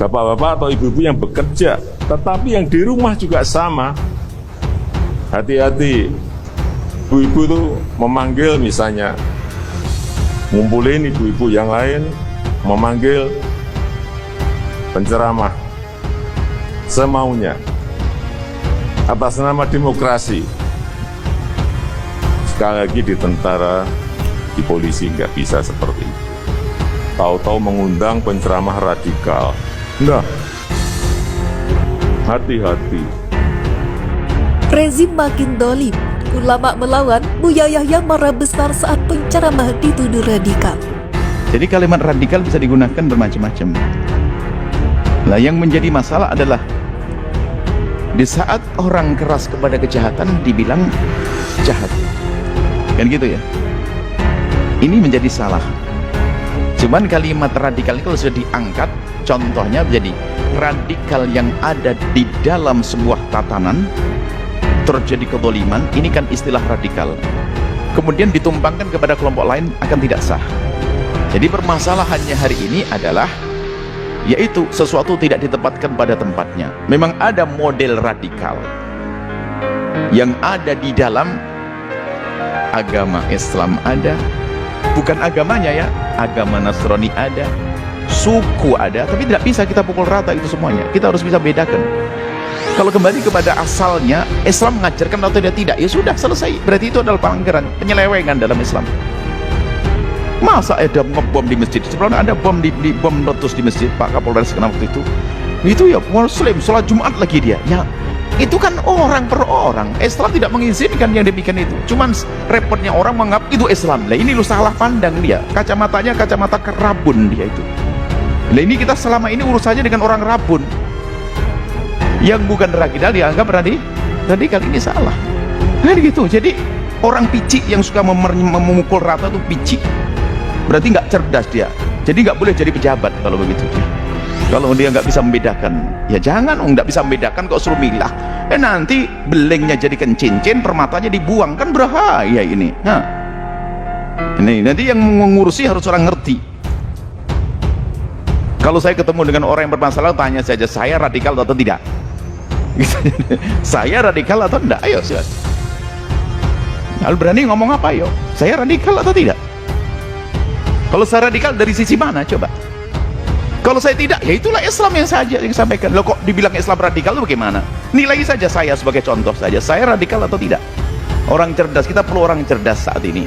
bapak-bapak atau ibu-ibu yang bekerja, tetapi yang di rumah juga sama. Hati-hati, ibu-ibu itu memanggil misalnya, ngumpulin ibu-ibu yang lain, memanggil penceramah semaunya atas nama demokrasi. Sekali lagi di tentara, di polisi nggak bisa seperti itu. Tahu-tahu mengundang penceramah radikal. Nah, hati-hati. Rezim makin dolim. Ulama melawan, Buya Yahya marah besar saat penceramah dituduh radikal. Jadi kalimat radikal bisa digunakan bermacam-macam. Nah, yang menjadi masalah adalah di saat orang keras kepada kejahatan dibilang jahat. Kan gitu ya. Ini menjadi salah. Cuman kalimat radikal itu sudah diangkat, contohnya jadi radikal yang ada di dalam sebuah tatanan terjadi kezaliman, ini kan istilah radikal. Kemudian ditumpangkan kepada kelompok lain akan tidak sah. Jadi permasalahannya hari ini adalah yaitu sesuatu tidak ditempatkan pada tempatnya. Memang ada model radikal yang ada di dalam agama Islam, ada bukan agamanya ya, agama Nasrani ada, suku ada, tapi tidak bisa kita pukul rata itu semuanya. Kita harus bisa bedakan. Kalau kembali kepada asalnya, Islam mengajarkan atau tidak, ya sudah selesai. Berarti itu adalah pelanggaran, penyelewengan dalam Islam. Masa ada ngebom di masjid? Sebelumnya ada bom bom meletus di masjid, Pak Kapolres kenal waktu itu ya Muslim, sholat Jumat lagi dia. Ya itu kan orang per orang. Islam tidak mengizinkan yang demikian itu. Cuman repotnya orang menganggap itu Islam. Lah ini lu salah pandang dia. Kacamatanya kacamata kerabun dia itu. Lah ini kita selama ini urusannya dengan orang rabun. Yang bukan radikal dianggap radikal, ini salah. Nah gitu. Jadi orang picik yang suka memukul rata itu picik. Berarti nggak cerdas dia. Jadi nggak boleh jadi pejabat kalau begitu dia. Kalau dia nggak bisa membedakan, ya jangan, nggak bisa membedakan kok suruh milah. Nanti belengnya jadikan cincin, permatanya dibuang, kan berbahaya ini. Nah, ini nanti yang mengurusi harus orang ngerti. Kalau saya ketemu dengan orang yang bermasalah, tanya saja, saya radikal atau tidak? Saya radikal atau tidak? Ayo silakan. Kalau berani ngomong apa? Ayo, saya radikal atau tidak? Kalau saya radikal dari sisi mana? Coba. Kalau saya tidak, ya itulah Islam yang saja yang sampaikan. Loh kok dibilang Islam radikal itu bagaimana? Nilai saja saya sebagai contoh saja. Saya radikal atau tidak? Orang cerdas, kita perlu orang cerdas saat ini.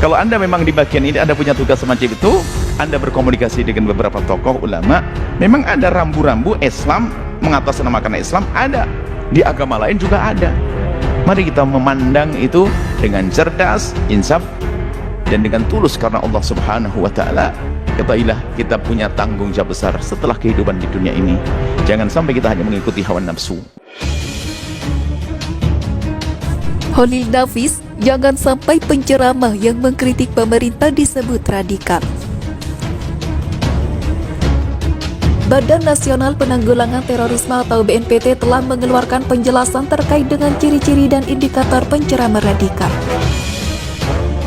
Kalau Anda memang di bagian ini Anda punya tugas semacam itu, Anda berkomunikasi dengan beberapa tokoh ulama, memang ada rambu-rambu Islam, mengatasnamakan Islam, ada. Di agama lain juga ada. Mari kita memandang itu dengan cerdas, insaf, dan dengan tulus karena Allah Subhanahu wa ta'ala. Ketahuilah kita punya tanggung jawab besar setelah kehidupan di dunia ini. Jangan sampai kita hanya mengikuti hawa nafsu. Holil Nafis, jangan sampai penceramah yang mengkritik pemerintah disebut radikal. Badan Nasional Penanggulangan Terorisme atau BNPT telah mengeluarkan penjelasan terkait dengan ciri-ciri dan indikator penceramah radikal.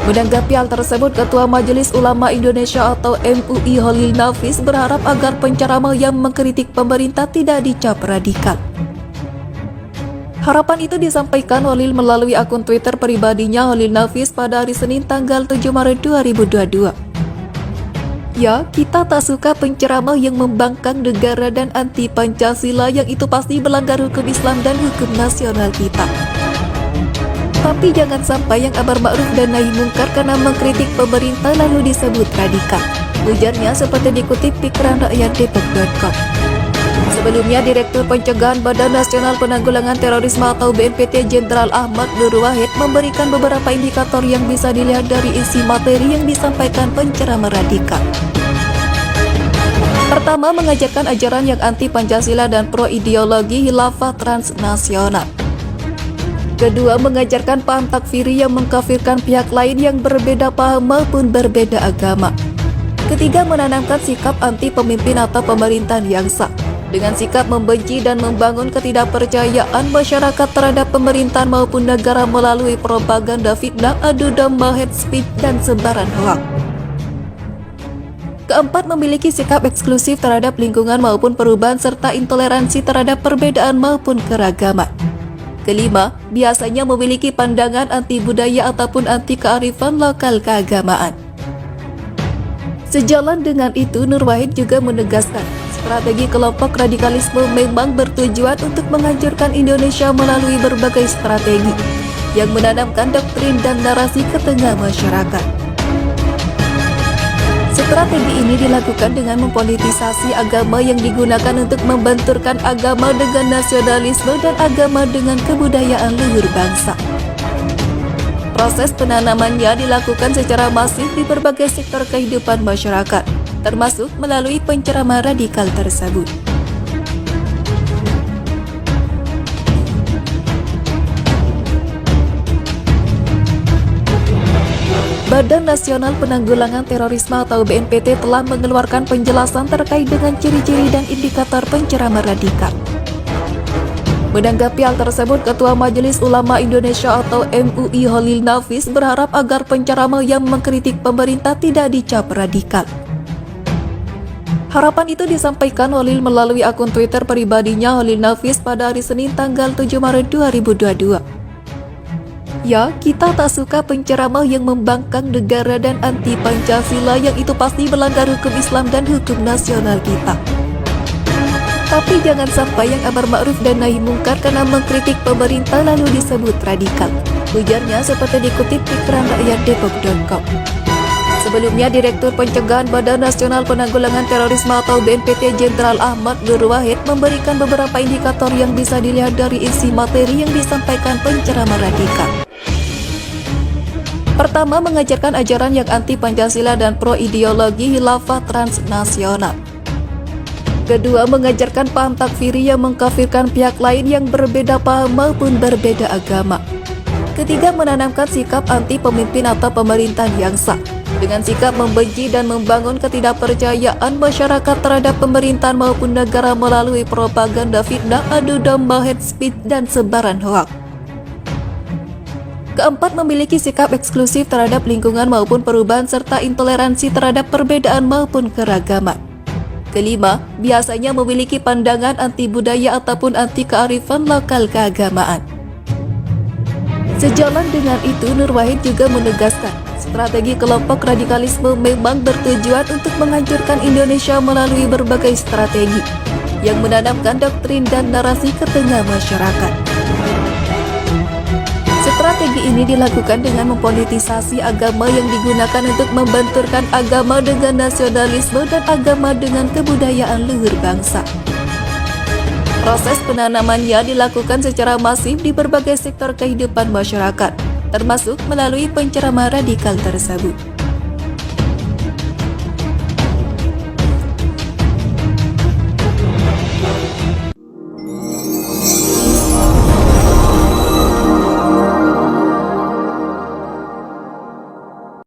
Menanggapi hal tersebut, Ketua Majelis Ulama Indonesia atau MUI Holil Nafis berharap agar penceramah yang mengkritik pemerintah tidak dicap radikal. Harapan itu disampaikan Holil melalui akun Twitter pribadinya Holil Nafis pada hari Senin tanggal 7 Maret 2022. Ya, kita tak suka penceramah yang membangkang negara dan anti Pancasila, yang itu pasti melanggar hukum Islam dan hukum nasional kita. Tapi jangan sampai yang amar ma'ruf dan nahi mungkar karena mengkritik pemerintah lalu disebut radikal. Ujarnya seperti dikutip pikiranrakyatdepok.com. Sebelumnya, Direktur Pencegahan Badan Nasional Penanggulangan Terorisme atau BNPT Jenderal Ahmad Nur Wahid memberikan beberapa indikator yang bisa dilihat dari isi materi yang disampaikan penceramah radikal. Pertama, mengajarkan ajaran yang anti Pancasila dan pro ideologi khilafah transnasional. Kedua, mengajarkan paham takfiri yang mengkafirkan pihak lain yang berbeda paham maupun berbeda agama. Ketiga, menanamkan sikap anti pemimpin atau pemerintahan yang sah, dengan sikap membenci dan membangun ketidakpercayaan masyarakat terhadap pemerintahan maupun negara melalui propaganda fitnah, adu domba, hate speech, dan sebaran hoaks. Keempat, memiliki sikap eksklusif terhadap lingkungan maupun perubahan serta intoleransi terhadap perbedaan maupun keragaman. Kelima, biasanya memiliki pandangan anti budaya ataupun anti kearifan lokal keagamaan. Sejalan dengan itu, Nur Wahid juga menegaskan, strategi kelompok radikalisme memang bertujuan untuk menghancurkan Indonesia melalui berbagai strategi yang menanamkan doktrin dan narasi ke tengah masyarakat. Strategi ini dilakukan dengan mempolitisasi agama yang digunakan untuk membenturkan agama dengan nasionalisme dan agama dengan kebudayaan luhur bangsa. Proses penanamannya dilakukan secara masif di berbagai sektor kehidupan masyarakat, termasuk melalui penceramah radikal tersebut. Badan Nasional Penanggulangan Terorisme atau BNPT telah mengeluarkan penjelasan terkait dengan ciri-ciri dan indikator penceramah radikal. Menanggapi hal tersebut, Ketua Majelis Ulama Indonesia atau MUI Holil Nafis berharap agar penceramah yang mengkritik pemerintah tidak dicap radikal. Harapan itu disampaikan Holil melalui akun Twitter pribadinya Holil Nafis pada hari Senin tanggal 7 Maret 2022. Ya, kita tak suka penceramah yang membangkang negara dan anti Pancasila yang itu pasti melanggar hukum Islam dan hukum nasional kita. Tapi jangan sampai yang amar ma'ruf dan nahi mungkar karena mengkritik pemerintah lalu disebut radikal. Ujarnya seperti dikutip di keranrakyatdepok.com. Sebelumnya, Direktur Pencegahan Badan Nasional Penanggulangan Terorisme atau BNPT Jenderal Ahmad Nur Wahid memberikan beberapa indikator yang bisa dilihat dari isi materi yang disampaikan penceramah radikal. Pertama, mengajarkan ajaran yang anti Pancasila dan pro-ideologi khilafah transnasional. Kedua, mengajarkan paham takfiri yang mengkafirkan pihak lain yang berbeda paham maupun berbeda agama. Ketiga, menanamkan sikap anti pemimpin atau pemerintahan yang sah, dengan sikap membenci dan membangun ketidakpercayaan masyarakat terhadap pemerintahan maupun negara melalui propaganda fitnah, adu domba, hate speech, dan sebaran hoaks. Keempat, memiliki sikap eksklusif terhadap lingkungan maupun perubahan serta intoleransi terhadap perbedaan maupun keragaman. Kelima, biasanya memiliki pandangan anti budaya ataupun anti kearifan lokal keagamaan. Sejalan dengan itu, Nur Wahid juga menegaskan, strategi kelompok radikalisme memang bertujuan untuk menghancurkan Indonesia melalui berbagai strategi yang menanamkan doktrin dan narasi ke tengah masyarakat. Strategi ini dilakukan dengan mempolitisasi agama yang digunakan untuk membenturkan agama dengan nasionalisme dan agama dengan kebudayaan luhur bangsa. Proses penanamannya dilakukan secara masif di berbagai sektor kehidupan masyarakat, termasuk melalui penceramah radikal tersebut.